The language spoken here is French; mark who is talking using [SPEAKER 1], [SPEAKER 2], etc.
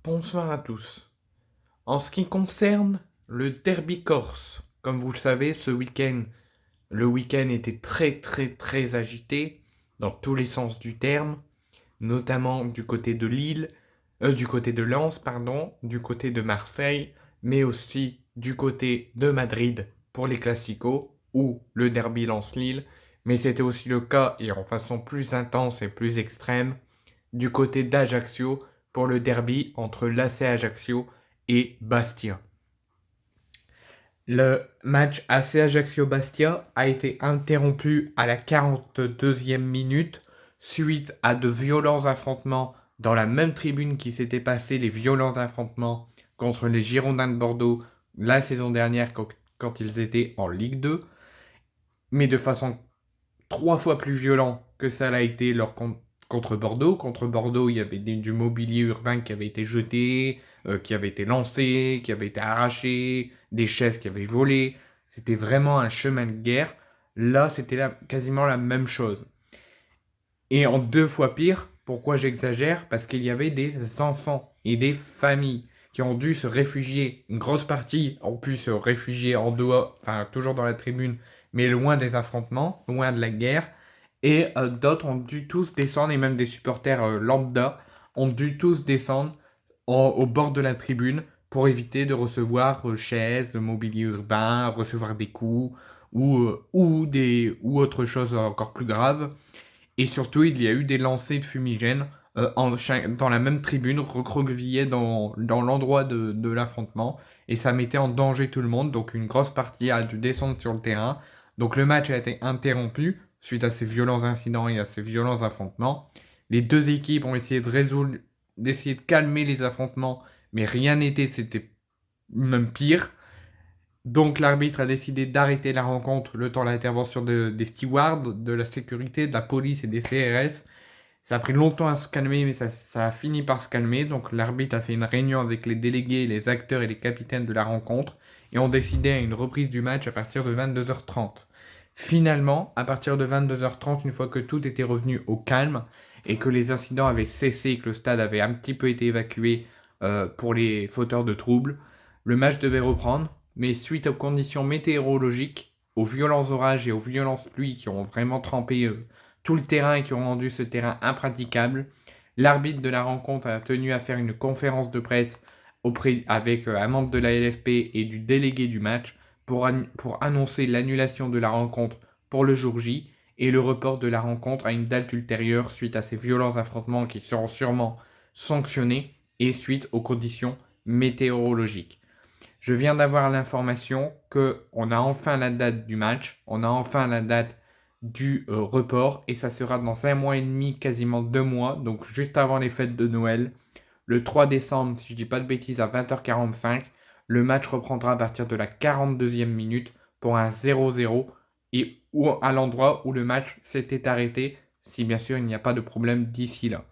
[SPEAKER 1] Bonsoir à tous. En ce qui concerne le derby corse, comme vous le savez, le week-end était très agité dans tous les sens du terme, notamment du côté de du côté de Lens, pardon, du côté de Marseille, mais aussi du côté de Madrid pour les classicos ou le derby Lens-Lille, mais c'était aussi le cas et en façon plus intense et plus extrême du côté d'Ajaccio pour le derby entre l'AC Ajaccio et Bastia. Le match AC Ajaccio-Bastia a été interrompu à la 42e minute suite à de violents affrontements dans la même tribune qui s'étaient passés les violents affrontements contre les Girondins de Bordeaux la saison dernière quand ils étaient en Ligue 2, mais de façon 3 fois plus violent que ça l'a été contre Bordeaux. Contre Bordeaux, il y avait du mobilier urbain qui avait été jeté, qui avait été lancé, qui avait été arraché, des chaises qui avaient volé. C'était vraiment un chemin de guerre. Là, c'était quasiment la même chose. Et en 2 fois pire, pourquoi j'exagère? Parce qu'il y avait des enfants et des familles qui ont dû se réfugier. Une grosse partie ont pu se réfugier en dehors, enfin toujours dans la tribune, mais loin des affrontements, loin de la guerre. Et d'autres ont dû tous descendre, et même des supporters lambda, ont dû tous descendre au bord de la tribune pour éviter de recevoir chaises, mobilier urbain, recevoir des coups ou autre chose encore plus grave. Et surtout, il y a eu des lancers de fumigènes dans la même tribune, recroquevillés dans l'endroit de l'affrontement. Et ça mettait en danger tout le monde. Donc une grosse partie a dû descendre sur le terrain. Donc le match a été interrompu suite à ces violents incidents et à ces violents affrontements. Les deux équipes ont essayé d'essayer de calmer les affrontements, mais rien n'était, c'était même pire. Donc l'arbitre a décidé d'arrêter la rencontre le temps de l'intervention des stewards, de la sécurité, de la police et des CRS. Ça a pris longtemps à se calmer, mais ça a fini par se calmer. Donc l'arbitre a fait une réunion avec les délégués, les acteurs et les capitaines de la rencontre et ont décidé à une reprise du match à partir de 22h30. Finalement, à partir de 22h30, une fois que tout était revenu au calme et que les incidents avaient cessé et que le stade avait un petit peu été évacué pour les fauteurs de troubles, le match devait reprendre, mais suite aux conditions météorologiques, aux violents orages et aux violentes pluies qui ont vraiment trempé tout le terrain et qui ont rendu ce terrain impraticable, l'arbitre de la rencontre a tenu à faire une conférence de presse avec un membre de la LFP et du délégué du match pour annoncer l'annulation de la rencontre pour le jour J et le report de la rencontre à une date ultérieure suite à ces violents affrontements qui seront sûrement sanctionnés et suite aux conditions météorologiques. Je viens d'avoir l'information qu'on a enfin la date du match, on a enfin la date du report et ça sera dans 1 mois et demi, quasiment 2 mois, donc juste avant les fêtes de Noël, le 3 décembre, si je dis pas de bêtises, à 20h45. Le match reprendra à partir de la 42e minute pour un 0-0 et à l'endroit où le match s'était arrêté, si bien sûr il n'y a pas de problème d'ici là.